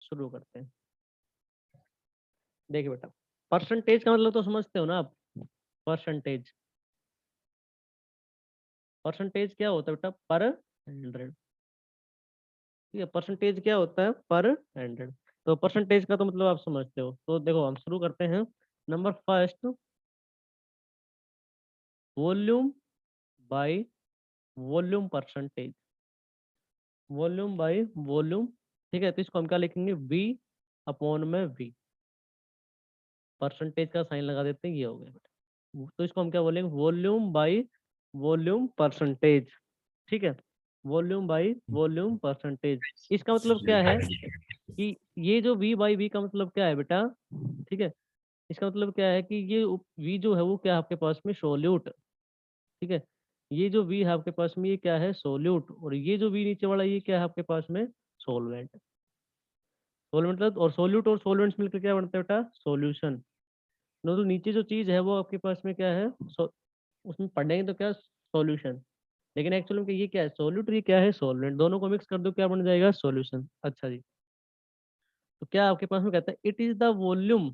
शुरू करते हैं। देखिए बेटा, परसेंटेज का मतलब तो समझते हो ना आप। परसेंटेज, परसेंटेज क्या होता है बेटा? पर 100। ठीक है, परसेंटेज क्या होता है? पर 100। तो परसेंटेज का तो मतलब आप समझते हो। तो देखो हम शुरू करते हैं। Number first, volume by volume percentage. Volume by volume. ठीक है, तो इसको हम क्या लिखेंगे? वी अपॉन में वी। परसेंटेज का साइन लगा देते हैं, ये हो गया बेटा। तो इसको हम क्या बोलेंगे? Volume by volume percentage. ठीक है, वॉल्यूम बाय वॉल्यूम परसेंटेज। इसका मतलब क्या है कि ये जो वी बाई वी का मतलब क्या है बेटा? ठीक है, इसका मतलब क्या है कि ये वी जो है वो क्या है आपके पास में? सोल्यूट। ठीक है, ये जो वी है आपके पास में ये क्या है? सोल्यूट। और ये जो वी नीचे वाला ये क्या है आपके पास में? सोलवेंट। सोलवेंट मतलब, और सोल्यूट और सोलवेंट्स मिलकर क्या बनता है बेटा? सॉल्यूशन। तो नीचे जो चीज है वो आपके पास में क्या है? उसमें पढ़ेंगे तो क्या? सॉल्यूशन। लेकिन एक्चुअली में ये क्या है? सोल्यूट। ये क्या है? सोलवेंट। दोनों को मिक्स कर दो, क्या बन जाएगा? सॉल्यूशन। अच्छा जी, तो क्या आपके पास में कहता है? It is the volume,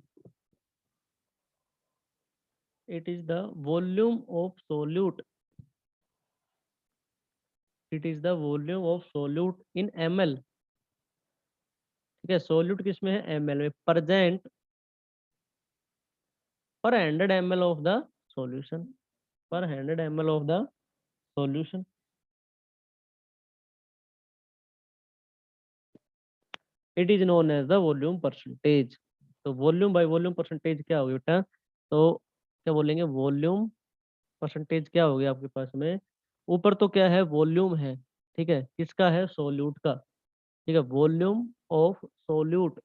it is the volume of solute, it is the volume of solute in ml। ठीक है, सोल्यूट किस में है? ml में। प्रेजेंट पर 100 ml ऑफ द सॉल्यूशन, पर 100 ml of the solution. It is known as the volume percentage. तो volume by volume percentage क्या होगी बेटा? तो क्या बोलेंगे? वॉल्यूम परसेंटेज क्या होगी आपके पास में? ऊपर तो क्या है? वॉल्यूम है। ठीक है, किसका है? सोल्यूट का। ठीक है, वॉल्यूम ऑफ सोल्यूट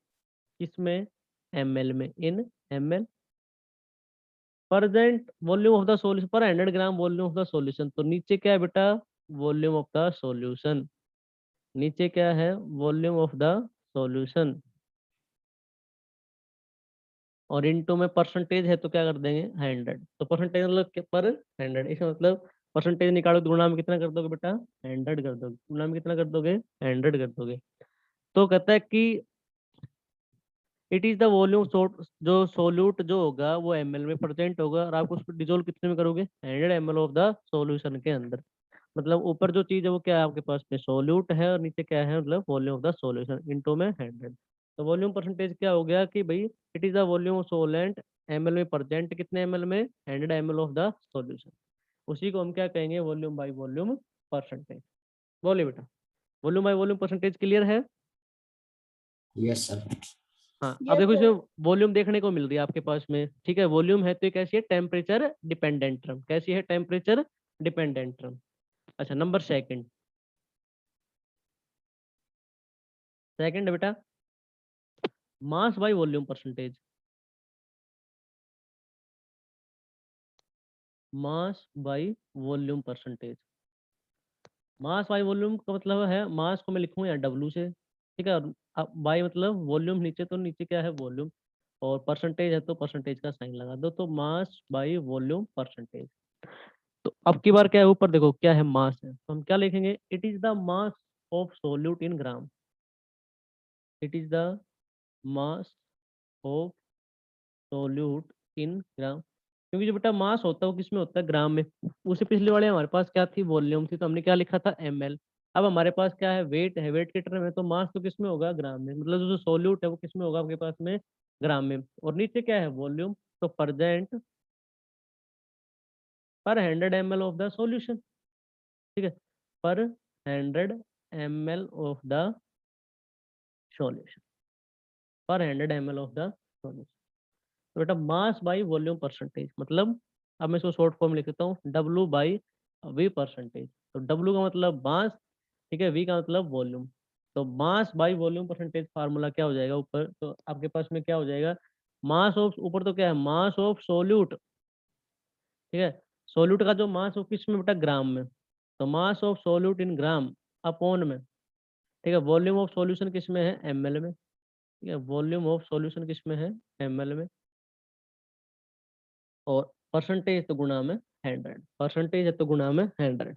किसमें? ml में, इन ml। Present volume of the solution पर 100 ग्राम वॉल्यूम ऑफ द सॉल्यूशन। तो नीचे क्या है बेटा? Volume of the solution. नीचे क्या है? Volume of the solution. और इनटू में परसेंटेज है तो क्या कर देंगे? 100। तो परसेंटेज मतलब पर 100, इसका मतलब परसेंटेज निकालो तो गुणा में कितना कर दोगे बेटा? 100 कर दोगे। गुणा में कितना कर दोगे? 100 कर दोगे। तो कहता है कि इट इज द वॉल्यूम, जो सोल्यूट जो होगा वो ml में प्रेजेंट होगा, और आप उसको डिजोल्व कितने में करोगे? 100 ml ऑफ द सॉल्यूशन के अंदर। मतलब ऊपर जो चीज है वो क्या है आपके पास में? सोल्यूट है, और नीचे क्या है? मतलब volume of the solution into में 100। तो वॉल्यूम परसेंटेज क्या हो गया कि भाई it is the volume of solvent ml में प्रेजेंट कितने ml में? 100 ml ऑफ द सॉल्यूशन। उसी को हम क्या कहेंगे? Volume by volume percentage. बोलिए बेटा, volume by volume percentage clear है? Yes sir. हाँ, अब देखो इसमें वॉल्यूम देखने को मिल रही है आपके पास में। ठीक है, वॉल्यूम है तो ये कैसी है? Temperature dependent term. कैसी है? Temperature dependent term. अच्छा, नंबर सेकंड, सेकंड बेटा, mass by volume percentage. Mass by volume percentage. Mass by volume का मतलब है, मास को मैं लिखूं या डब्लू से। ठीक है, और अब बाय मतलब वॉल्यूम, नीचे तो नीचे क्या है? वॉल्यूम। और परसेंटेज है तो परसेंटेज का साइन लगा दो। तो मास बाय वॉल्यूम परसेंटेज। तो अब की बार क्या है? ऊपर देखो क्या है? मास है, तो हम क्या लिखेंगे? It is the mass of solute in gram. It is the mass of solute in gram. क्योंकि जो बेटा मास होता है वो किसमें होता है? ग्राम में। उसे पिछले वाले हमारे पास क्या थी? वॉल्यूम थी, तो हमने क्या लिखा था? ml। अब हमारे पास क्या है? वेट है, वेट के टर्म है, तो मास तो किसमें होगा? ग्राम में। मतलब जो सोल्यूट है वो किसमें होगा आपके पास में? ग्राम में। और नीचे क्या है? वॉल्यूम। तो परजेंट पर 100 ml ऑफ द सॉल्यूशन। ठीक है, पर 100 ml ऑफ द सॉल्यूशन, पर 100 ml ऑफ द सॉल्यूशन। तो बेटा मास बाई वॉल्यूम परसेंटेज मतलब, अब मैं इसको शॉर्ट फॉर्म लिख देता हूँ, डब्लू बाई वी परसेंटेज। तो डब्लू का मतलब मास, ठीक है, वी का मतलब वॉल्यूम। तो mass by volume percentage formula क्या हो जाएगा ऊपर? तो आपके पास में क्या हो जाएगा? मास ऑफ, ऊपर तो क्या है? मास ऑफ सोल्यूट। ठीक है, सोल्यूट का जो मास हो किस में बेटा? ग्राम में। तो मास of solute in gram upon में, ठीक है, वॉल्यूम ऑफ सॉल्यूशन किस में है? ml में। ठीक है, वॉल्यूम ऑफ सॉल्यूशन किस में है? ml में। और परसेंटेज तो गुणा में 100, परसेंटेज है तो गुणा में 100।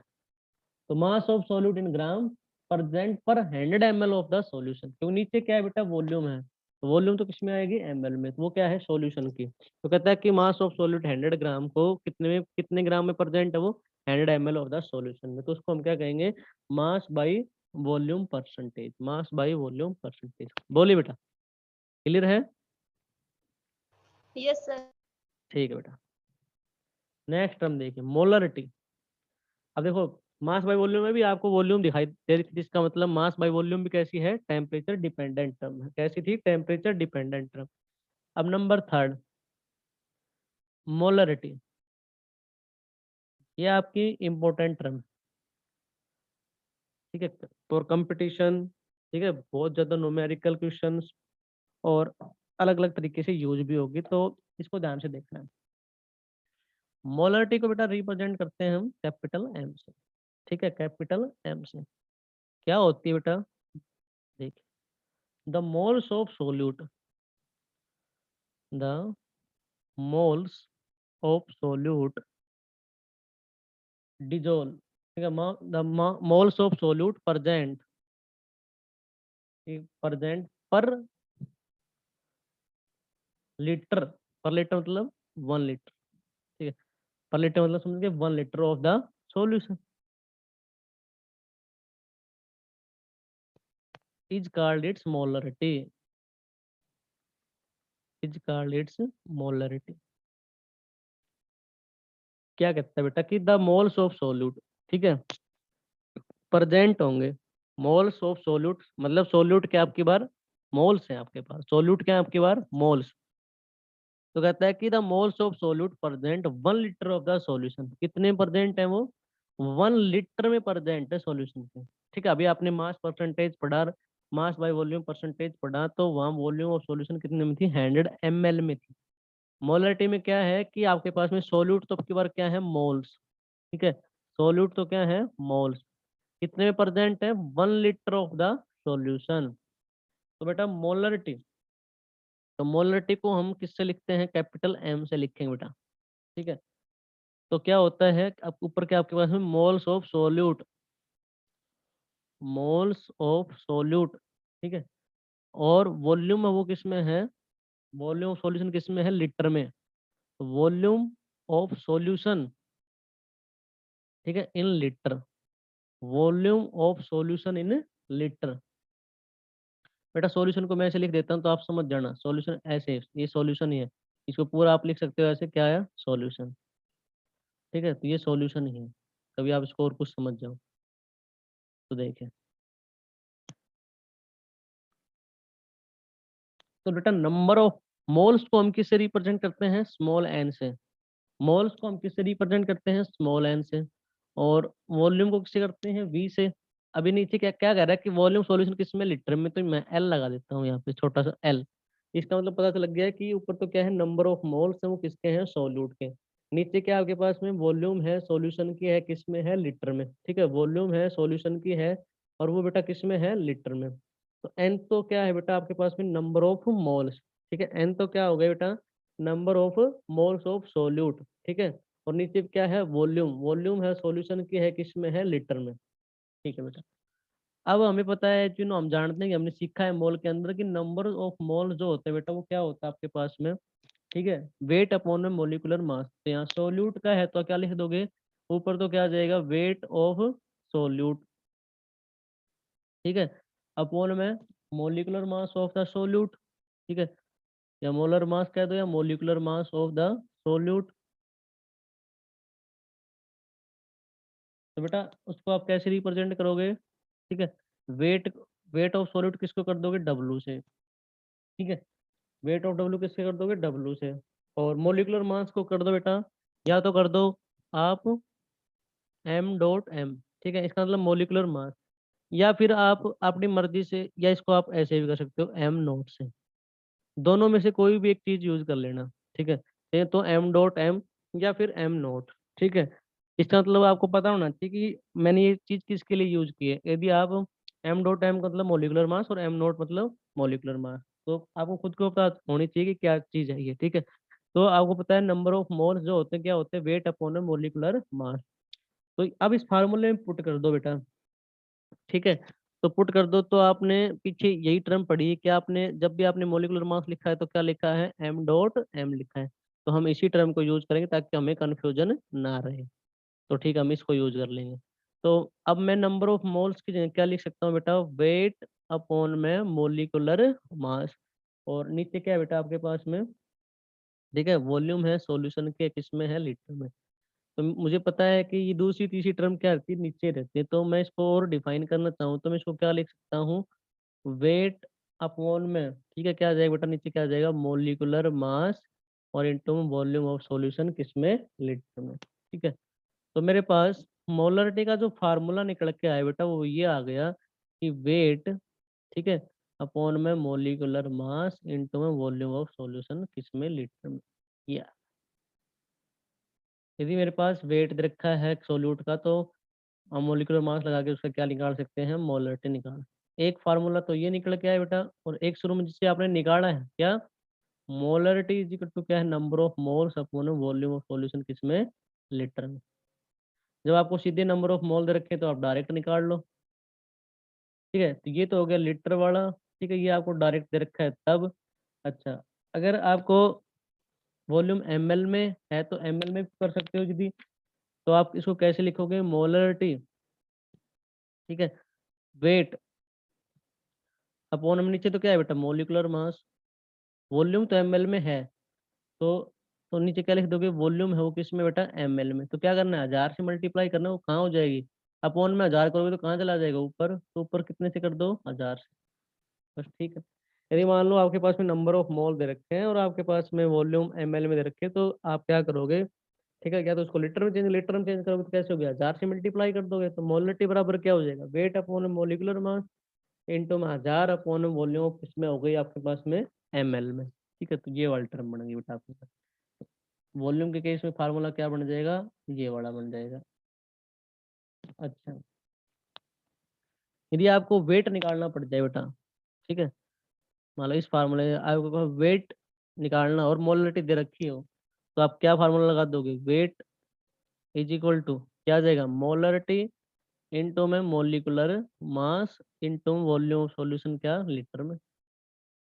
तो mass of solute in gram percent पर 100 ml ऑफ द सॉल्यूशन। क्योंकि नीचे क्या है बेटा, वॉल्यूम है, तो वॉल्यूम तो किसमें आएगी, एमएल में, तो वो क्या है, सॉल्यूशन की। तो कहता है कि मास ऑफ सॉल्यूट 100 ग्राम को कितने ग्राम में प्रेजेंट है वो, 100 ml ऑफ द सॉल्यूशन में। तो उसको हम क्या कहेंगे, mass by volume percentage, mass by volume percentage. बोलिए बेटा, क्लियर है? Yes sir. ठीक है बेटा। नेक्स्ट हम देखिए मोलरिटी। अब देखो, मास बाय वॉल्यूम में भी आपको वॉल्यूम दिखाई दे रही थी, जिसका मतलब मास बाय वॉल्यूम भी कैसी है, टेम्परेचर डिपेंडेंट टर्म है। कैसी थी, टेम्परेचर डिपेंडेंट टर्म। अब नंबर थर्ड, मोलरिटी, ये आपकी इंपॉर्टेंट टर्म है, ठीक है, फॉर कंपटीशन, ठीक है, बहुत ज्यादा न्यूमेरिकल क्वेश्चंस और अलग अलग तरीके से यूज भी होगी, तो इसको ध्यान से देखना है। मोलरिटी को बेटा रिप्रेजेंट करते हैं हम कैपिटल एम से, ठीक है, कैपिटल एम से। क्या होती है बेटा, देखिए, the moles of solute, the moles of solute dissolve, ठीक है, the moles of solute present पर लीटर, पर लीटर मतलब 1 लीटर, ठीक है, पर लीटर मतलब समझ गए 1 litre of the solution is called its molarity, is called its molarity. क्या कहता है बेटा कि द मोल्स ऑफ सोल्यूट, ठीक है, प्रेजेंट होंगे, मोल्स ऑफ सोल्यूट मतलब सोल्यूट क्या आपकी बार मोल्स है आपके पास, सोल्यूट क्या है आपकी बार मोल्स। तो कहता है कि the moles of solute present 1 litre of the solution, कितने प्रेजेंट है वो, 1 लीटर में प्रेजेंट है सॉल्यूशन के, ठीक है। अभी आपने मास परसेंटेज पढ़ा, मास बाय वॉल्यूम परसेंटेज पढ़ा, तो वहाँ वॉल्यूम ऑफ सॉल्यूशन कितने में थी, 100 ml में थी। मोलरिटी में क्या है कि आपके पास में सोल्यूट तो आपकी बार क्या है, मोल्स, ठीक है, सोल्यूट तो क्या है, मोल्स, कितने में प्रेजेंट है, 1 लीटर ऑफ द सॉल्यूशन। तो बेटा मोलरिटी, तो मोलरिटी को हम किससे लिखते हैं, कैपिटल एम से लिखेंगे बेटा, ठीक है। तो क्या होता है, अब ऊपर क्या आपके पास में moles of solute, moles of solute, ठीक है, और वॉल्यूम है वो किस में है, वॉल्यूम ऑफ सॉल्यूशन किस में है, लीटर में, वॉल्यूम ऑफ सॉल्यूशन, ठीक है, in litre, volume of solution in litre. बेटा सॉल्यूशन को मैं ऐसे लिख देता हूँ तो आप समझ जाना, सॉल्यूशन ऐसे, ये सॉल्यूशन ही है, इसको पूरा आप लिख सकते हो ऐसे, क्या है, सॉल्यूशन, ठीक है, तो ये सॉल्यूशन ही है। कभी आप इसको और कुछ समझ जाओ तो देखें। तो बेटा नंबर ऑफ मोल्स को हम किससे रिप्रेजेंट करते हैं, स्मॉल एन से, मोल्स को हम किससे रिप्रेजेंट करते हैं, स्मॉल एन से, और वॉल्यूम को किससे करते हैं, वी से। अभी नीचे क्या क्या कह रहा है कि वॉल्यूम सॉल्यूशन किस में, लीटर में, तो मैं एल लगा देता हूँ यहाँ पे, छोटा सा एल। इसका मतलब पता तो लग गया है कि ऊपर तो क्या है, नंबर ऑफ मोल्स है वो किसके हैं, सोल्यूट के। नीचे क्या आपके पास में वॉल्यूम है सॉल्यूशन की है, किस में है, लीटर में, ठीक है, वॉल्यूम है सॉल्यूशन की है, और वो बेटा किस में है, लीटर में। तो एन तो क्या है बेटा आपके पास में, नंबर ऑफ मोल्स, ठीक है, एन तो क्या हो गया बेटा, number of moles of solute, ठीक है, और नीचे क्या है, वॉल्यूम, वॉल्यूम है सॉल्यूशन की है, किस में है, लीटर में, ठीक है बेटा। अब हमें पता है, चुनो हम जानते हैं कि हमने सीखा है मोल के अंदर कि नंबर ऑफ मोल जो होते हैं बेटा वो क्या होता है आपके पास में, ठीक है, वेट अपॉन में मोलिकुलर मास। तो यहाँ सोल्यूट का है तो क्या लिख दोगे, ऊपर तो क्या आ जाएगा, वेट ऑफ सोल्यूट, ठीक है, अपॉन में molecular mass of the solute, ठीक है, या मोलर मास कह दो या molecular mass of the solute. तो बेटा उसको आप कैसे रिप्रेजेंट करोगे, ठीक है, वेट, वेट ऑफ सॉल्यूट किसको कर दोगे, डब्लू से, ठीक है, वेट ऑफ डब्लू किससे कर दोगे, डब्लू से। और मोलिकुलर मास को कर दो बेटा, या तो कर दो आप एम डॉट एम, ठीक है, इसका मतलब मोलिकुलर मास, या फिर आप अपनी मर्जी से, या इसको आप ऐसे भी कर सकते हो एम नोट से, दोनों में से कोई भी एक चीज यूज कर लेना, ठीक है, ये तो एम डॉट एम या फिर एम नोट, ठीक है। इसका मतलब आपको पता होना चाहिए कि मैंने ये चीज किसके लिए यूज की है। यदि आप एम डॉट एम मतलब मोलिकुलर मास और एम नोट मतलब मोलिकुलर मास, तो आपको खुद को पता होनी चाहिए कि क्या चीज है ये, ठीक है। तो आपको पता है नंबर ऑफ मोल्स जो होते हैं क्या होते हैं, वेट अपॉन मोलिकुलर मास। तो अब इस फार्मूले में पुट कर दो बेटा, ठीक है, तो पुट कर दो। तो आपने पीछे यही टर्म पढ़ी है कि आपने जब भी आपने मोलिकुलर मास लिखा है तो क्या लिखा है, m डॉट m लिखा है। तो हम इसी टर्म को यूज करेंगे ताकि हमें कंफ्यूजन ना रहे। तो ठीक है, हम इसको यूज कर लेंगे। तो अब मैं नंबर ऑफ मोल्स की जगह क्या लिख सकता हूँ बेटा, वेट अपॉन में मोलिकुलर मास। और नीचे क्या है बेटा आपके पास में, ठीक है, वॉल्यूम है सॉल्यूशन के, किसमें है, लीटर में। तो मुझे पता है कि ये दूसरी तीसरी टर्म क्या रहती है, नीचे रहती है। तो मैं इसको और डिफाइन करना चाहूँ तो मैं इसको क्या लिख सकता हूँ, वेट अपॉन में, ठीक है, क्या आ जाएगा बेटा, नीचे क्या आ जाएगा, मोलिकुलर मास और इनटू वॉल्यूम ऑफ सॉल्यूशन किसमें, लीटर में। ठीक है। तो मेरे पास मोलरिटी का जो फार्मूला निकल के आया बेटा वो ये आ गया कि वेट, ठीक है, अपॉन में मोलिकुलर मास इनटू में वॉल्यूम ऑफ सॉल्यूशन किसमें, लीटर में। या यदि मेरे पास वेट दे रखा है सोल्यूट का तो हम मोलिकुलर मास लगा के उसका क्या निकाल सकते हैं, मोलरिटी निकाल। एक फार्मूला तो ये निकल के आया बेटा, और एक शुरू में जिससे आपने निकाला है क्या, मोलरिटी इज इक्वल टू क्या है, number of moles upon volume of solution किसमें, लीटर में। जब आपको सीधे नंबर ऑफ मोल दे रखे तो आप डायरेक्ट निकाल लो। ठीक है, तो ये तो हो गया लीटर वाला। ठीक है, ये आपको डायरेक्ट दे रखा है तब। अच्छा, अगर आपको वॉल्यूम ml में है तो ml में भी कर सकते हो यदि, तो आप इसको कैसे लिखोगे, मोलरिटी, ठीक है, वेट अपॉन में नीचे तो क्या है बेटा, मोलिकुलर मास। वॉल्यूम तो ml में है, तो नीचे क्या लिख दोगे, वॉल्यूम है वो किस में बेटा, ml में। तो क्या करना है, 1000 से मल्टीप्लाई करना है, वो कहाँ हो जाएगी, अपॉन में 1000 करोगे तो कहाँ चला जाएगा, ऊपर। तो ऊपर कितने से कर दो, 1000 से, बस। ठीक है। यदि मान लो आपके पास में नंबर ऑफ मोल दे रखे हैं और आपके पास में वॉल्यूम ml में दे रखे हैं, तो आप क्या करोगे, ठीक है, क्या तो उसको लीटर में चेंज करोगे तो कैसे हो गया, 1000 से मल्टीप्लाई कर दोगे तो मोलिटी बराबर क्या हो जाएगा, wait upon molecular mass into में 1000 अपॉन वॉल्यूम ऑफ किसमें हो गई आपके पास में, ml में। ठीक है, तो ये वाली टर्म बन गई बेटा आपके पास। वॉल्यूम के केस में फार्मूला क्या बन जाएगा, ये वाला बन जाएगा। अच्छा, यदि आपको वेट निकालना पड़ जाए बेटा, ठीक है, मान लो इस फार्मूले आपको वेट निकालना और मोलरिटी दे रखी हो, तो आप क्या फार्मूला लगा दोगे, वेट इज इक्वल टू क्या आ जाएगा, मोलरिटी इनटू में molecular mass into volume of solution क्या, लीटर में।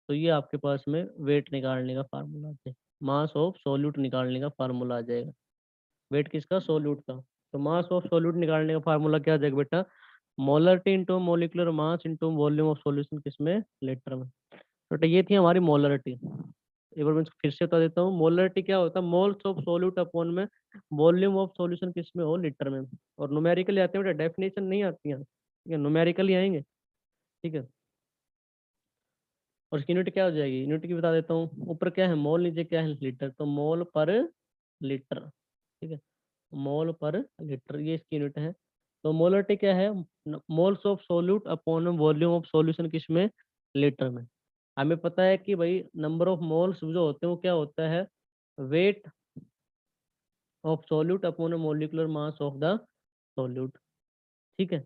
तो ये आपके पास में वेट निकालने का फार्मूला आ जाएगा, मास ऑफ सॉल्यूट निकालने का फार्मूला आ जाएगा। वेट किसका, सॉल्यूट का। तो मास ऑफ सॉल्यूट निकालने का फार्मूला क्या आ जाएगा बेटा, molarity into molecular mass into volume of solution किसमें, लीटर में। तो ये थी हमारी मोलरिटी। एक बार मैं इसको फिर से बता देता हूँ, मोलरिटी क्या होता है, मोल्स ऑफ सॉल्यूट अपॉन में वॉल्यूम ऑफ सॉल्यूशन किसमें हो, लीटर में। और न्यूमेरिकली आते हैं बेटा, डेफिनेशन नहीं आती है, ठीक है, न्यूमेरिकली आएंगे। ठीक है, और इसकी यूनिट क्या हो जाएगी, यूनिट की बता देता हूँ, ऊपर क्या है मोल, नीचे क्या है लीटर, तो मोल पर लीटर। ठीक है, मोल पर लीटर, ये इसकी यूनिट है। तो मोलरिटी क्या है, moles of solute upon volume of solution किसमें, लीटर में। हमें पता है कि भाई नंबर ऑफ मोल्स जो होते हैं वो क्या होता है, weight of solute upon molecular mass of the solute. ठीक है,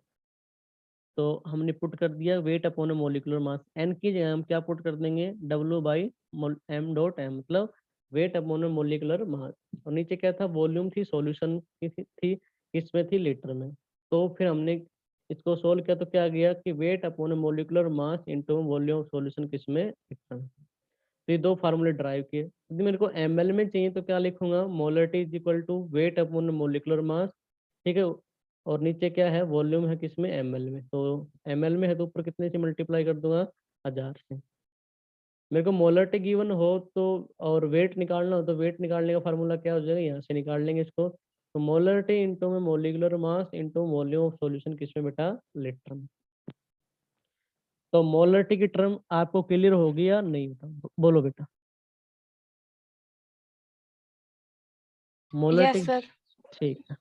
तो हमने पुट कर दिया weight upon molecular mass, n की जगह हम क्या पुट कर देंगे, W by M dot M, मतलब वेट अपॉन मोलिकुलर मास। और नीचे क्या था, वॉल्यूम थी सॉल्यूशन की थी किसमें थी, लीटर में। तो फिर हमने इसको सोल्व किया तो क्या गया कि wait upon molecular mass into volume of solution किसमें, लीटर में। तो ये दो फार्मूले ड्राइव किए। यदि मेरे को ml में चाहिए तो क्या लिखूंगा, molarity is equal to weight upon molecular mass. ठीक है, और नीचे क्या है, वॉल्यूम है किसमें, ml में। तो ml में है तो ऊपर कितने से मल्टीप्लाई कर दूंगा, 1000 से। मेरे को मोलरिटी गिवन हो तो, और वेट निकालना हो तो वेट निकालने का फार्मूला क्या हो जाएगा, यहाँ से निकाल लेंगे इसको। तो मोलरिटी इंटू में molecular mass into volume of solution किसमें बेटा, लीटर में। तो मोलरिटी की टर्म आपको क्लियर होगी या नहीं, बता बोलो बेटा, मोलरिटी। Yes sir. ठीक है,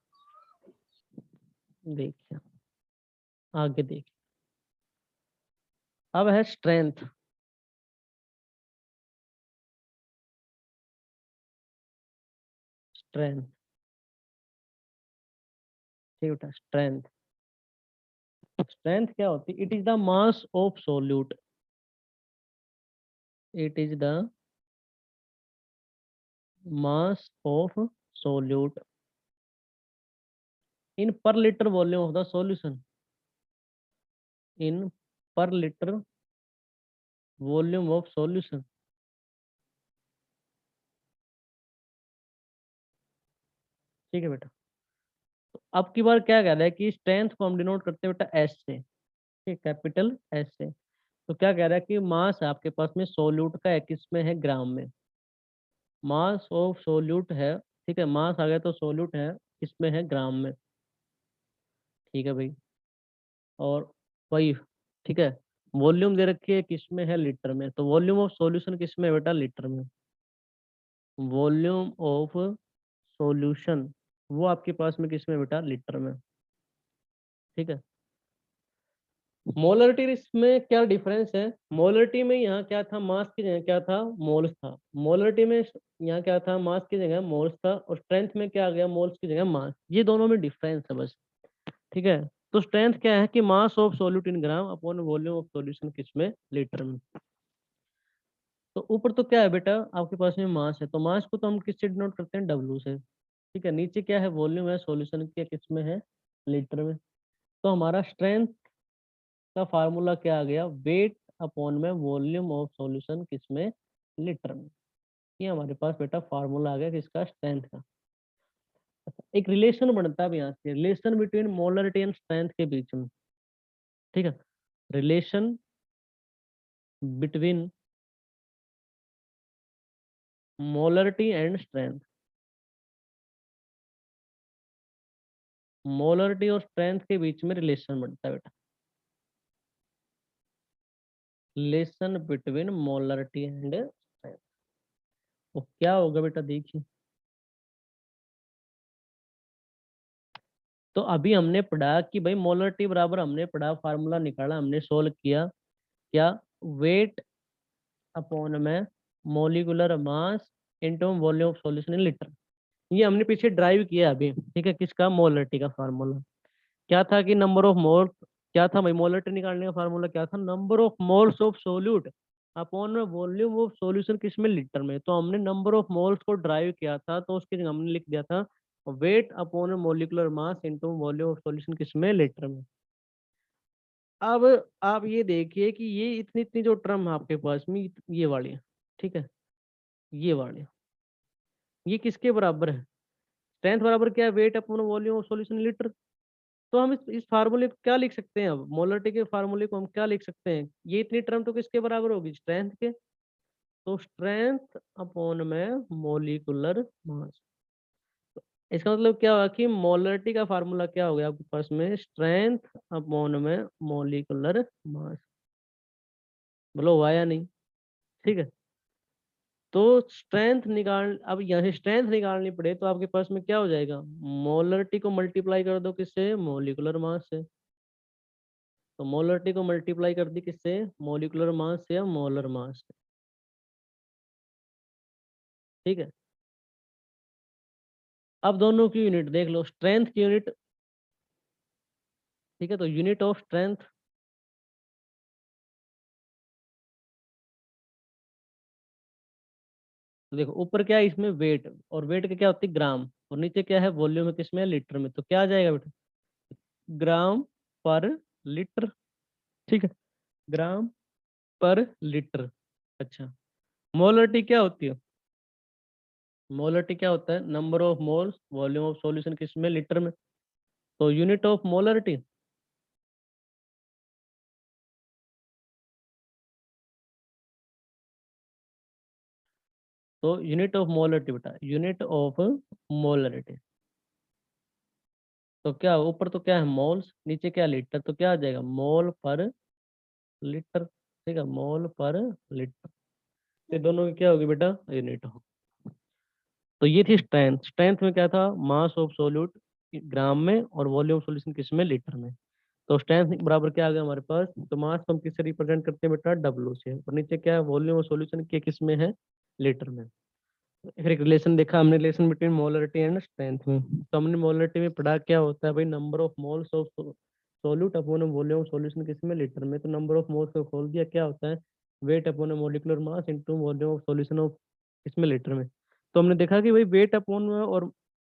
देखिए आगे देखिए, अब है स्ट्रेंथ। स्ट्रेंथ, ठीक बेटा, स्ट्रेंथ। स्ट्रेंथ क्या होती है, it is the mass of solute, it is the mass of solute in per litre volume of the solution. In per litre volume of solution. ठीक है बेटा। तो अब की बार क्या कह रहा है कि स्ट्रेंथ को हम डिनोट करते हैं बेटा एस से, ठीक, कैपिटल एस से। तो क्या कह रहा है कि मास है आपके पास में सोल्यूट का किस में है, ग्राम में। मास ऑफ सोल्यूट है, ठीक है, मास आ गया तो सोल्यूट है किसमें है, ग्राम में। ठीक है भाई। और वही, ठीक है, वॉल्यूम दे रखी है किसमें है, लीटर में। तो वॉल्यूम ऑफ सॉल्यूशन किसमें है बेटा, लीटर में। वॉल्यूम ऑफ सॉल्यूशन वो आपके पास में किसमें बेटा, लीटर में। ठीक है। मोलरिटी इसमें क्या डिफरेंस है, मोलरिटी में यहाँ क्या था, मास की जगह क्या था, मोल्स था। मोलरिटी में यहाँ क्या था, मास की जगह मोल्स था। और स्ट्रेंथ में क्या आ गया, मोल्स की जगह मास। ये दोनों में डिफरेंस है बस। ठीक है। तो स्ट्रेंथ क्या है कि मास of solute in gram upon volume of solution किसमें, लीटर में। तो ऊपर तो क्या है बेटा, आपके पास में मास है, तो मास को तो हम किससे डिनोट करते हैं, डब्ल्यू से। ठीक है। नीचे क्या है, वॉल्यूम है सॉल्यूशन के किसमें है, लीटर में। तो हमारा स्ट्रेंथ का फार्मूला क्या आ गया, वेट अपॉन में वॉल्यूम ऑफ सॉल्यूशन किसमें, लीटर में। ये हमारे पास बेटा फार्मूला आ गया किसका, स्ट्रेंथ का। एक रिलेशन बनता है अब यहाँ से, relation between molarity and strength के बीच में। ठीक है। Relation between molarity and strength. Molarity और स्ट्रेंथ के बीच में रिलेशन बनता है बेटा, relation between molarity and strength. वो क्या होगा बेटा, देखिए। तो अभी हमने पढ़ा कि भाई मोलरिटी बराबर, हमने पढ़ा फार्मूला निकाला, हमने सोल्व किया क्या, वेट अपॉन में molecular mass into volume of solution in litre. ये हमने पीछे ड्राइव किया अभी, ठीक है, किसका, मोलरिटी का फार्मूला। क्या था कि नंबर ऑफ मोल, क्या था भाई, मोलरिटी निकालने का फार्मूला क्या था, number of moles of solute upon में वॉल्यूम ऑफ सॉल्यूशन किसमें, लीटर में। तो हमने नंबर ऑफ मोल्स को ड्राइव किया था, तो उसके जगह हमने लिख दिया था wait upon molecular mass into volume of solution किसमें, लीटर में। अब आप ये देखिए कि ये इतनी इतनी जो टर्म है आपके पास में, ये वाली है, ठीक है, ये वाली, ये किसके बराबर है, स्ट्रेंथ बराबर क्या है, weight upon volume of solution litre. तो हम इस फार्मूले को क्या लिख सकते हैं, अब मोलरिटी के फार्मूले को हम क्या लिख सकते हैं, ये इतनी टर्म तो किसके बराबर होगी, स्ट्रेंथ के। तो स्ट्रेंथ अपॉन में मोलिकुलर मास। इसका मतलब क्या हुआ कि मोलरिटी का फार्मूला क्या हो गया आपके पास में, स्ट्रेंथ अपॉन में मोलिकुलर मास। बोलो हुआ या नहीं। ठीक है। तो स्ट्रेंथ निकाल, अब यहाँ से स्ट्रेंथ निकालनी पड़े तो आपके पास में क्या हो जाएगा, मोलरिटी को मल्टीप्लाई कर दो किससे, मोलिकुलर मास से। तो मोलरिटी को मल्टीप्लाई कर दी किससे, मोलिकुलर मास से या मोलर मास से। ठीक है। अब दोनों की यूनिट देख लो, स्ट्रेंथ की यूनिट, ठीक है, तो यूनिट ऑफ स्ट्रेंथ, देखो ऊपर क्या है इसमें वेट, और वेट का क्या होती है, ग्राम। और नीचे क्या है, वॉल्यूम है किसमें, लीटर में। तो क्या आ जाएगा बेटा, ग्राम पर लीटर। ठीक है, ग्राम पर लीटर। अच्छा, मोलरिटी क्या होती है, मोलरिटी क्या होता है, number of moles volume of solution किसमें, लीटर में। तो यूनिट ऑफ मोलरिटी, तो यूनिट ऑफ मोलरिटी बेटा, यूनिट ऑफ मोलरिटी। तो क्या ऊपर तो क्या है, मोल्स, नीचे क्या, लीटर। तो क्या आ जाएगा, मोल पर लीटर। ठीक है, मोल पर लीटर। ये दोनों की क्या होगी बेटा, यूनिट हो। तो ये थी स्ट्रेंथ। स्ट्रेंथ में क्या था, मास ऑफ सोल्यूट ग्राम में और वॉल्यूम सॉल्यूशन किस में, लीटर में। तो स्ट्रेंथ बराबर क्या आ गया हमारे पास, तो मास को हम किससे रिप्रेजेंट करते हैं बेटा, डब्ल्यू से। और नीचे क्या है, वॉल्यूम ऑफ सॉल्यूशन के किस में है, लीटर में। फिर एक रिलेशन देखा हमने, relation between molarity and strength में। तो हमने मोलरिटी में पढ़ा क्या होता है भाई, number of moles of solute upon volume of solution किस में, लीटर में। तो नंबर ऑफ मोल्स को खोल दिया, क्या होता है, wait upon molecular mass into volume of solution of इसमें, लीटर में। तो हमने देखा कि भाई वेट अपॉन और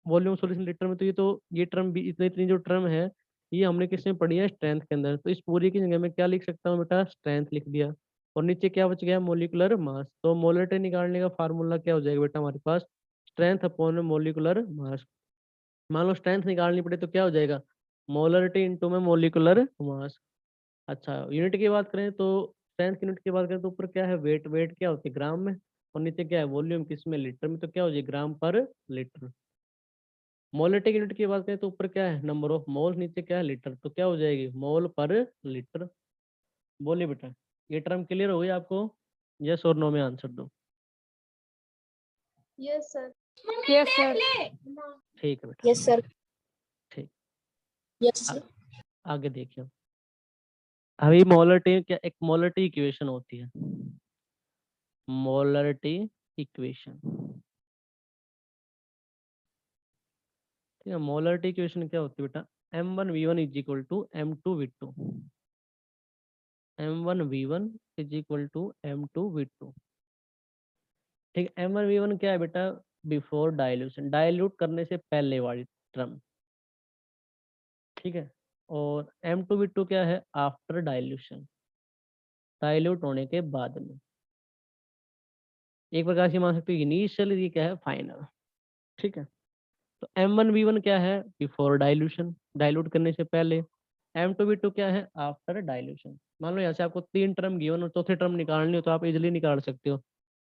वॉल्यूम सॉल्यूशन लीटर में, तो ये टर्म भी, इतनी इतनी जो टर्म है, ये हमने किसमें पढ़ी है, स्ट्रेंथ के अंदर। तो इस पूरी की जगह में क्या लिख सकता हूँ बेटा, स्ट्रेंथ लिख दिया। और नीचे क्या बच गया, मोलिकुलर मास। तो मोलरिटी निकालने का फार्मूला क्या हो जाएगा बेटा हमारे पास, स्ट्रेंथ अपॉन में मोलिकुलर मास। मान लो स्ट्रेंथ निकालनी पड़े तो क्या हो जाएगा, मोलरिटी इंटू में मोलिकुलर मास। अच्छा यूनिट की बात करें तो स्ट्रेंथ की यूनिट की बात करें तो ऊपर क्या है, वेट, वेट क्या होती है ग्राम में, और नीचे क्या है वॉल्यूम किस में, लीटर में। तो क्या हो जाएगा, ग्राम पर लीटर। मोलरिटी की यूनिट की बात करें तो ऊपर क्या है, नंबर ऑफ मोल, नीचे क्या है लीटर। तो क्या हो जाएगी, मोल पर लीटर। बोलिए बेटा, ये टर्म क्लियर हो गई आपको, यस और नो में आंसर दो। Yes sir. Yes sir. ठीक है बेटा, Yes, sir. ठीक। Yes, आ, sir. आगे देखिए। अभी मोलरिटी क्या, एक मोलरिटी इक्वेशन होती है, मोलरिटी इक्वेशन। ठीक है, मोलरिटी इक्वेशन क्या होती है बेटा, m1v1 is equal to m2v2, m1v1 is equal to m2v2। ठीक है, m1v1 क्या है बेटा, बिफोर डाइल्यूशन, डाइल्यूट करने से पहले वाली टर्म। ठीक है, और m2v2 क्या है, आफ्टर डाइल्यूशन, डाइल्यूट होने के बाद में। एक प्रकार से मान सकते हो इनिशियल, ये क्या है फाइनल। ठीक है, तो m1v1 क्या है, बिफोर डाइल्यूशन, डाइल्यूट करने से पहले। m2v2 क्या है, आफ्टर डाइल्यूशन। मान लो यहाँ से आपको 3 टर्म गिवन और चौथे टर्म निकालनी हो तो आप इजिली निकाल सकते हो।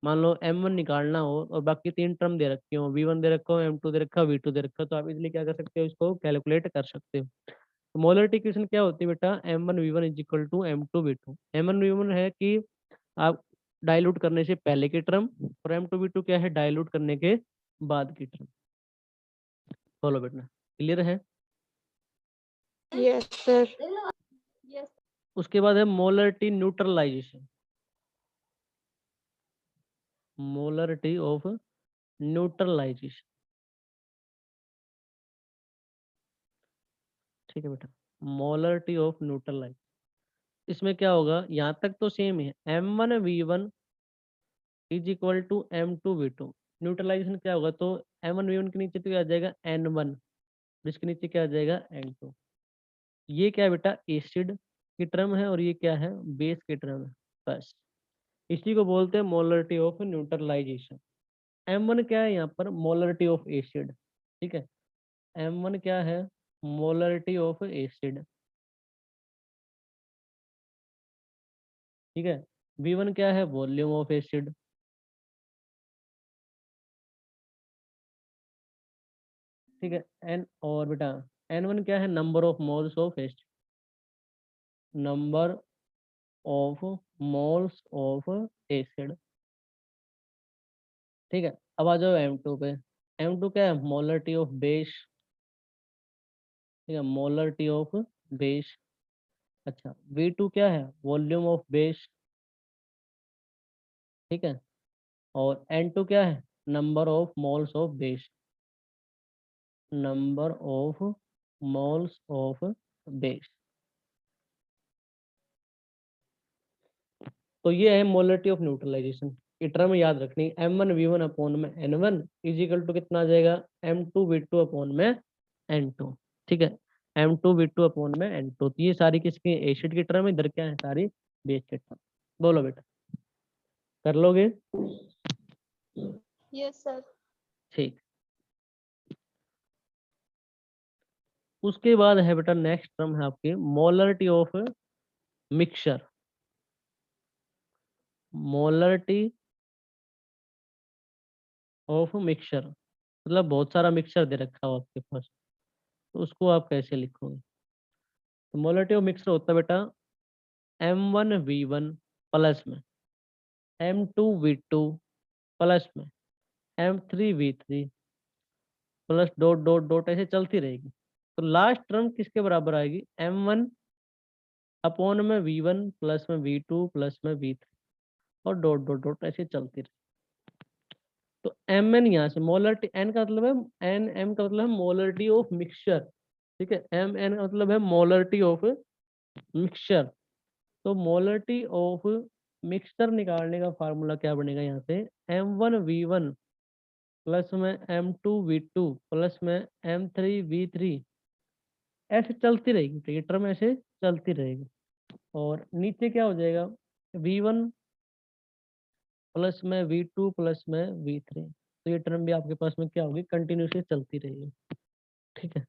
मान लो m1 निकालना हो और बाकी 3 टर्म दे रखी हो, v1 दे रखा हो, m2 दे रखा हो, v2 दे रखा हो, तो आप इजिली क्या कर सकते हो, इसको कैलकुलेट कर सकते हो। तो मोलरिटी इक्वेशन क्या होती है बेटा, m1v1 is equal to m2v2। m1v1 है कि आप डाइल्यूट करने से पहले की टर्म, और m2v2 क्या है, डाइल्यूट करने के बाद की टर्म। बोलो बेटा, क्लियर है। Yes sir. यस। उसके बाद है molarity neutralization, molarity of neutralization. ठीक है बेटा, मोलरिटी ऑफ न्यूट्रलाइजेशन, इसमें क्या होगा, यहाँ तक तो सेम है, m1v1 is equal to m2v2। Neutralisation क्या होगा, तो m1v1 के नीचे तो क्या आ जाएगा n1, इसके नीचे क्या आ जाएगा n2। ये क्या है बेटा, एसिड की टर्म है और ये क्या है, बेस की टर्म है, बस। इसी को बोलते हैं मोलरिटी ऑफ न्यूट्रलाइजेशन। m1 क्या है यहाँ पर, मोलरिटी ऑफ एसिड। ठीक है, m1 क्या है, मोलरिटी ऑफ एसिड। ठीक है, v1 क्या है, वॉल्यूम ऑफ एसिड। ठीक है, एन और बेटा n1 क्या है, number of moles of acid, number of moles of acid. ठीक है, अब आ जाओ m2 पे। m2 क्या है, मोलरिटी ऑफ बेस। ठीक है, मोलरिटी ऑफ बेस। अच्छा, v2 क्या है, वॉल्यूम ऑफ बेस। ठीक है, और n2 क्या है, number of moles of base, number of moles of base. तो ये है मोलरिटी ऑफ न्यूट्रलाइजेशन। ये टर्म याद रखनी, m1v1 अपॉन में n1 इजिकल टू कितना आ जाएगा, m2v2 अपॉन में n2। ठीक है, m2v2 अपॉन में n2। तो ये सारी किसकी, एसिड की टर्म, इधर क्या है, सारी बेस की टर्म। बोलो बेटा, कर लोगे। Yes sir. ठीक, उसके बाद है बेटा नेक्स्ट टर्म है आपकी molarity of mixture. Molarity of mixture मतलब बहुत सारा मिक्सचर दे रखा हो आपके पास, तो उसको आप कैसे लिखोगे। तो मोलरिटी ऑफ मिक्सचर होता है बेटा m1v1 प्लस में m2v2 प्लस में m3v3 plus dot dot dot, ऐसे चलती रहेगी। तो लास्ट टर्म किसके बराबर आएगी, m1 अपॉन में v1 प्लस में v2 प्लस में v3, और डॉट डॉट डॉट ऐसे चलती रहेगी। तो एम एन यहाँ से मोलरिटी, एन का मतलब है, एन एम का मतलब है मोलरिटी ऑफ मिक्सचर। ठीक है, एम एन का मतलब है मोलरिटी ऑफ मिक्सचर। तो मोलरिटी ऑफ मिक्सचर निकालने का फार्मूला क्या बनेगा, यहाँ से m1v1 प्लस में m2v2 प्लस में m3v3 ऐसे चलती रहेगी, तो ये टर्म ऐसे चलती रहेगी। और नीचे क्या हो जाएगा, v1 प्लस में v2 प्लस में v3, तो ये टर्म भी आपके पास में क्या होगी, कंटिन्यूसली चलती रहेगी। ठीक है,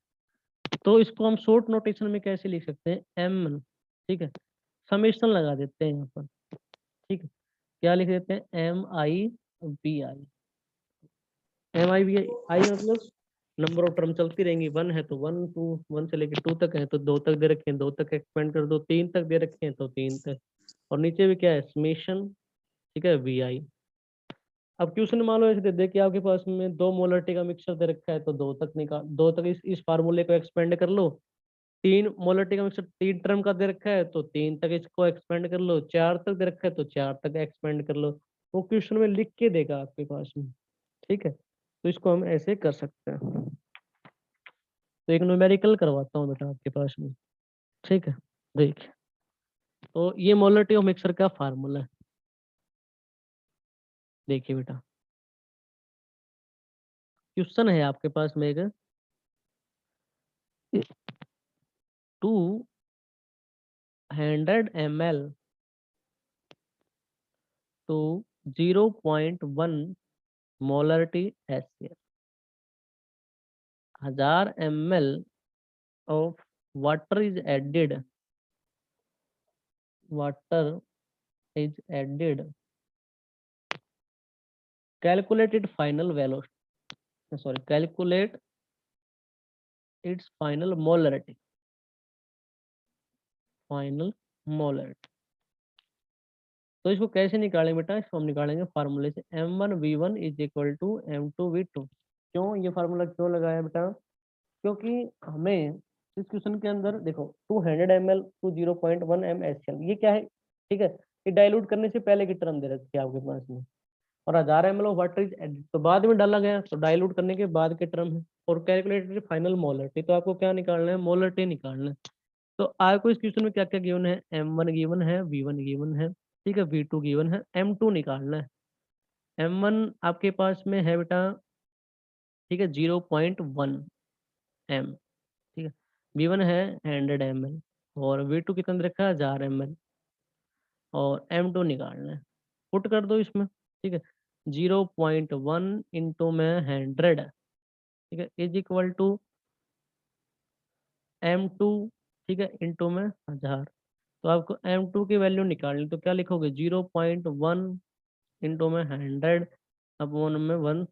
तो इसको हम शॉर्ट नोटेशन में कैसे लिख सकते हैं, एम, ठीक है, समेशन लगा देते हैं यहाँ पर। ठीक है, क्या लिख देते हैं, M I B I. M I B I मतलब नंबर ऑफ टर्म चलती रहेंगी, 1 है तो 1 2, 1 से लेकर 2 तक है तो 2 तक दे रखे हैं, 2 तक एक्सपेंड कर दो, 3 तक दे रखे हैं तो 3 तक, और नीचे भी क्या है, समेशन, ठीक है, वी आई। अब क्वेश्चन मान लो ऐसे दे दे कि आपके पास में 2 मोलरिटी का मिक्सचर दे रखा है, तो 2 तक निकाल, 2 तक इस फार्मूले को एक्सपेंड कर लो। 3 मोलरिटी का मिक्सचर 3 टर्म का दे रखा है तो 3 तक इसको एक्सपेंड कर लो, 4 तक दे रखा है तो 4 तक एक्सपेंड कर लो। वो क्वेश्चन में लिख के देगा आपके पास में। ठीक है, तो इसको हम ऐसे कर सकते हैं। तो एक न्यूमेरिकल करवाता हूँ बेटा आपके पास में। ठीक है, देखिए, तो ये मोलरिटी ऑफ मिक्सचर का फार्मूला है। देखिए बेटा, क्वेश्चन है आपके पास में एक 200 ml to 0.1 molarity HCl, 1000 ml of water is added, calculated final velocity, sorry, calculate its final molarity, तो इसको कैसे निकालेंगे बेटा, इसको हम निकालेंगे फार्मूले से, m1v1 is equal to m2v2। क्यों ये फार्मूला क्यों लगाया बेटा, क्योंकि हमें इस क्वेश्चन के अंदर देखो 200 ml टू 0.1 mSCl, ये क्या है, ठीक है, ये डाइल्यूट करने से पहले की टर्म दे रखी है आपके पास में, और 1000 ml of water is added तो बाद में डाला गया, तो डाइल्यूट करने के बाद के टर्म है। और कैलकुलेटेड फाइनल मोलरिटी, तो आपको क्या निकालना है, मोलरिटी निकालना है। तो आपको इस क्वेश्चन में क्या क्या गिवन है, m1 गिवन है, v1 गिवन है, ठीक है, v2 गिवन है, m2 निकालना है। m1 आपके पास में है बेटा, ठीक है, 0.1 m, ठीक है, v1 है 100 ml, और v2 कितना दे रखा है, 1000 ml, और m2 निकालना है। पुट कर दो इसमें, ठीक है, 0.1 इंटू में 100, ठीक है, इज इक्वल टू m2, ठीक है, इंटू में 1000। तो आपको m2 की वैल्यू निकालनी, तो क्या लिखोगे, 0.1 इंटू में 100 अपॉन में 1000,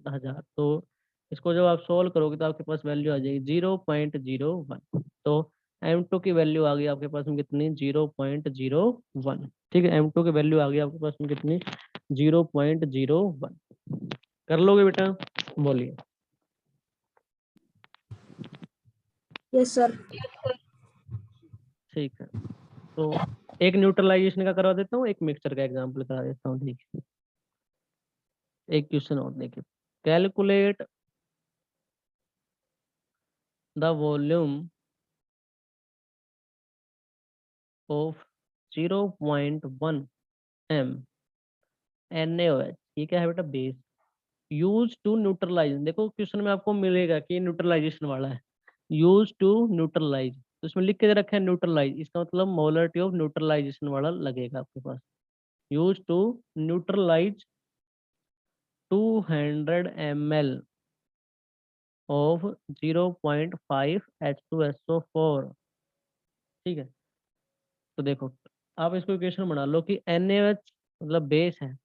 1000। तो इसको जब आप सोल्व करोगे तो आपके पास वैल्यू आ जाएगी 0.01। तो m2 की वैल्यू आ गई आपके पास में कितनी, 0.01। ठीक है, m2 की वैल्यू आ गई आपके पास में कितनी, 0.01। कर लोगे बेटा, बोलिए। Yes sir. ठीक है, तो एक न्यूट्रलाइजेशन का करवा देता हूँ, एक मिक्सचर का एग्जांपल करा देता हूँ। देखिए, एक क्वेश्चन और देखिए, calculate the volume of 0.1 m NaOH, ये क्या है बेटा, बेस, यूज टू न्यूट्रलाइज। देखो क्वेश्चन में आपको मिलेगा कि न्यूट्रलाइजेशन वाला है, यूज टू न्यूट्रलाइज, तो इसमें लिख के रखा है न्यूट्रलाइज, इसका मतलब मोलरिटी ऑफ न्यूट्रलाइजेशन वाला लगेगा आपके पास। Use to neutralise 200 ml of 0.5 H2SO4। ठीक है, तो देखो, आप इसको इक्वेशन बना लो कि NaOH मतलब बेस है,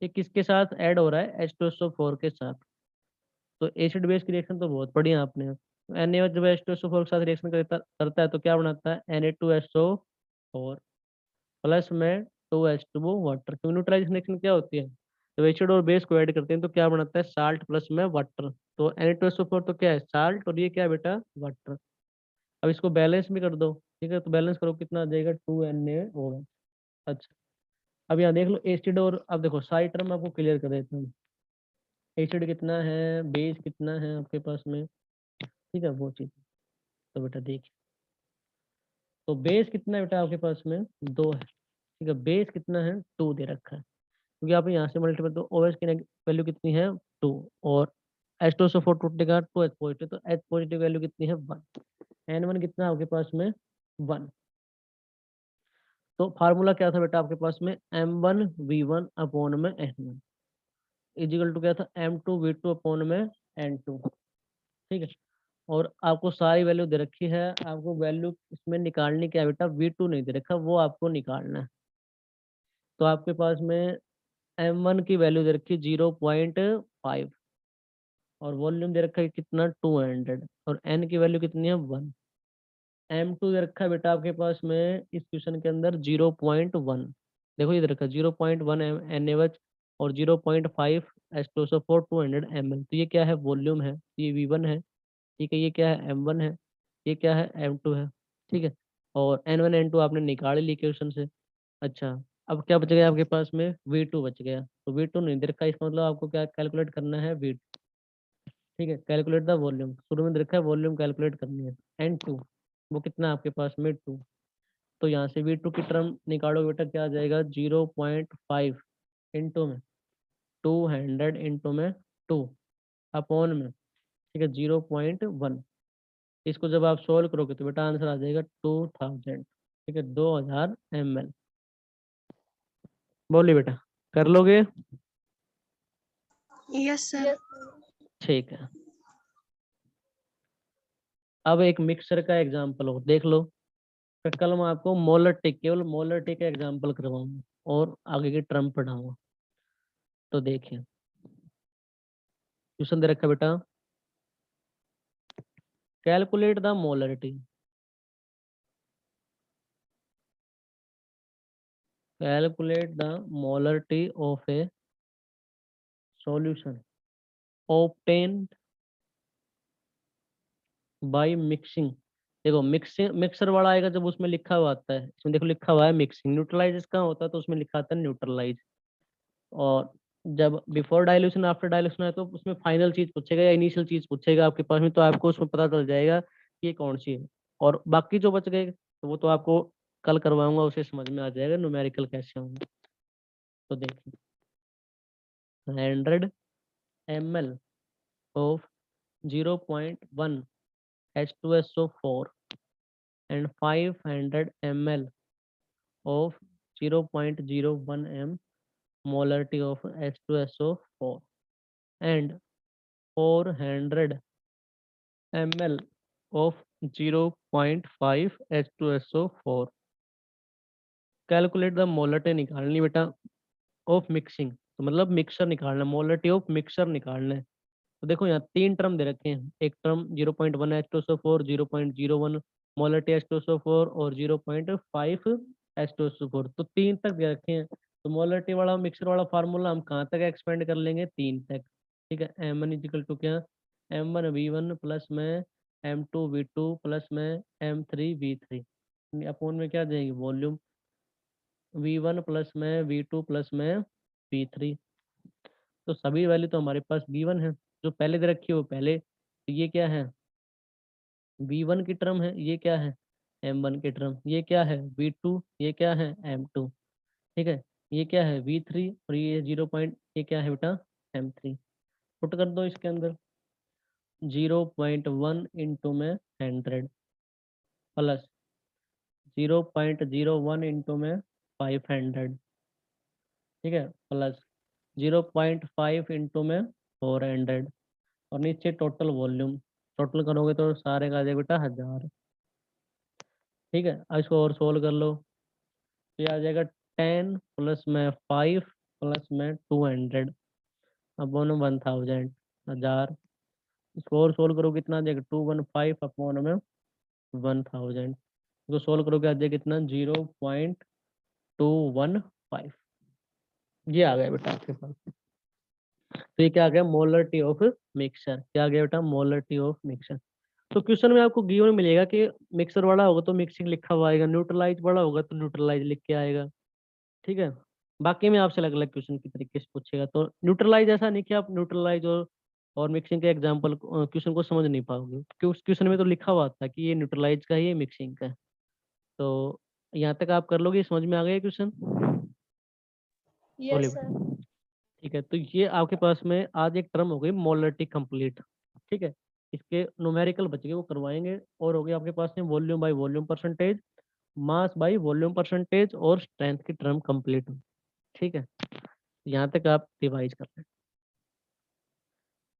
ये किसके साथ ऐड हो रहा है, H2SO4 के साथ। तो एसिड बेस की रिएक्शन तो बहुत पढ़ी है आपने। NaOH जब H2SO4 के साथ रिएक्शन करता है तो क्या बनाता है, Na2SO4 प्लस में 2H2O वाटर। क्यों, न्यूट्रलाइजेशन रिएक्शन क्या होती है, जब एसिड और बेस को ऐड करते हैं तो क्या बनाता है, साल्ट प्लस में वाटर। तो Na2SO4 तो क्या है, साल्ट, और ये क्या है बेटा, वाटर। अब इसको बैलेंस भी कर दो, ठीक है, तो बैलेंस करो कितना आ जाएगा, 2Na अच्छा, अब यहाँ देख लो एसिड, और अब देखो सारी टर्म आपको क्लियर कर देता हूँ। एसिड कितना है, बेस कितना है आपके पास में, ठीक है, वो चीज। तो बेटा देखिए, तो बेस कितना है बेटा आपके पास में, 2 है, ठीक है, बेस कितना है, 2 दे रखा है, क्योंकि आप यहाँ से मल्टीपल, तो OH की वैल्यू कितनी है, 2, और H2SO4 टूटने का 2H पॉजिटिव, तो H पॉजिटिव वैल्यू कितनी है, 1। N1 कितना है आपके पास में 1। तो फार्मूला क्या था बेटा आपके पास में M1 V1 अपॉन में N1 इजिकल टू क्या था M2 V2 अपॉन में N2। ठीक है, और आपको सारी वैल्यू दे रखी है, आपको वैल्यू इसमें निकालनी क्या है बेटा, V2 नहीं दे रखा, वो आपको निकालना है। तो आपके पास में M1 की वैल्यू दे रखी 0.5 और वॉल्यूम दे रखा है कितना 200 और N की वैल्यू कितनी है 1। M2 दे रखा है बेटा आपके पास में इस क्वेश्चन के अंदर 0.1, देखो ये दे रखा है 0.1 NaOH और 0.5 H2SO4 200 ml। तो ये क्या है, वॉल्यूम है, ये V1 है। ठीक है, ये क्या है M1 है, ये क्या है M2 है। ठीक है, और N1 N2 आपने निकाल ली क्वेश्चन से। अच्छा, अब क्या बच गया आपके पास में V2 बच गया। तो V2 नहीं दे रखा, इसका मतलब आपको क्या कैलकुलेट करना है V2। ठीक है, कैलकुलेट द वॉल्यूम, शुरू में दे रखा है वॉल्यूम कैलकुलेट करनी है। N2 वो कितना है आपके पास में 2। तो यहाँ से V2 की टर्म निकालो बेटा, क्या आ जाएगा 0.5 इंटू में 200 इंटू में 2 अपॉन में, ठीक है 0.1। इसको जब आप सोल्व करोगे तो बेटा आंसर आ जाएगा 2000। ठीक है, 2000 ml। बोलिए बेटा, कर लोगे? Yes sir. ठीक है, अब एक मिक्सर का एग्जांपल हो, देख लो। फिर कल मैं आपको मोलर टी, केवल मोलर टी का एग्जांपल करवाऊंगा और आगे की टर्म पढ़ाऊंगा। तो देखिए क्वेश्चन दे रखा है बेटा, calculate the molarity, calculate the molarity of A solution obtained by mixing. देखो मिक्सिंग, मिक्सर वाला आएगा जब उसमें लिखा हुआ आता है, इसमें देखो लिखा हुआ है मिक्सिंग। न्यूट्रलाइज इसका होता है तो उसमें लिखा आता है न्यूट्रलाइज। और जब बिफोर डाइल्यूशन आफ्टर डाइल्यूशन है तो उसमें फाइनल चीज पूछेगा या इनिशियल चीज पूछेगा आपके पास में, तो आपको उसमें पता चल जाएगा कि ये कौन सी है। और बाकी जो बच गए तो वो तो आपको कल करवाऊंगा, उसे समझ में आ जाएगा न्यूमेरिकल कैसे होंगे। तो देखिए 100 ml of 0.1 H2SO4 and 500 ml of 0.01 m molarity of H2SO4 and 400 ml of 0.5 H2SO4। Calculate the molarity निकालनी बेटा ऑफ मिक्सिंग, तो मतलब मिक्सर निकालना, मोलरिटी ऑफ मिक्सर निकालना है। तो देखो यहाँ तीन टर्म दे रखे हैं, एक टर्म 0.1 H2SO4, 0.01 मोलरिटी H2SO4 और 0.5 H2SO4, तो तीन तक दे रखे हैं। तो मोलरिटी वाला मिक्सर वाला फार्मूला हम कहाँ तक एक्सपेंड कर लेंगे, तीन तक। ठीक है, M1 इजिकल टू क्या, M1 V1 प्लस में M2 V2 प्लस में M3 V3 अपोन में क्या देंगे वॉल्यूम V1 प्लस में V2 प्लस में V3। तो सभी वैल्यू तो हमारे पास गिवन है, जो पहले दे रखी है वो पहले। तो ये क्या है V1 की टर्म है, ये क्या है M1 की टर्म, ये क्या है V2, ये क्या है M2। ठीक है, ये क्या है V3 और ये 0 ये क्या है बेटा M3। पुट कर दो इसके अंदर 0.1 इंटू में 100 प्लस 0.01 इंटू में 500। ठीक है, प्लस 0.5 इंटू में 400 और नीचे टोटल वॉल्यूम, टोटल करोगे तो सारे का आ जाएगा बेटा 1000। ठीक है, अब इसको और सोल्व कर लो तो ये आ जाएगा 10 प्लस में 5 प्लस में 200 अपॉन 1000 1000। इसको और सोल्व करो कितना आ जाएगा 215 अपॉन में 1000। इसको सोल्व करोगे आ जाएगा कितना 0.215। ये आ गया बेटा आपके पास। तो ये क्या आ गया मोलरिटी ऑफ मिक्सचर, क्या आ गया बेटा मोलरिटी ऑफ मिक्सचर। तो क्वेश्चन में आपको गिवन मिलेगा कि मिक्सर वाला होगा तो मिक्सिंग लिखा हुआ आएगा, न्यूट्रलाइज वाला होगा तो न्यूट्रलाइज लिख के आएगा। ठीक है, बाकी में आपसे अलग अलग क्वेश्चन की तरीके से पूछेगा। तो न्यूट्रलाइज ऐसा नहीं कि आप न्यूट्रलाइज और मिक्सिंग के एग्जांपल क्वेश्चन को समझ नहीं पाओगे, क्योंकि उस क्वेश्चन में तो लिखा हुआ था कि ये न्यूट्रलाइज का है ये मिक्सिंग का है। तो यहाँ तक आप कर लोगे, समझ में आ गया क्वेश्चन? Yes sir. ठीक है, तो ये आपके पास में आज एक टर्म हो गई मोलरिटी कंप्लीट। ठीक है, इसके न्यूमेरिकल बच गए वो करवाएंगे, और हो गया आपके पास में volume by volume percentage, mass by volume percentage और स्ट्रेंथ की टर्म कंप्लीट। ठीक है, यहाँ तक आप रिवाइज कर लें।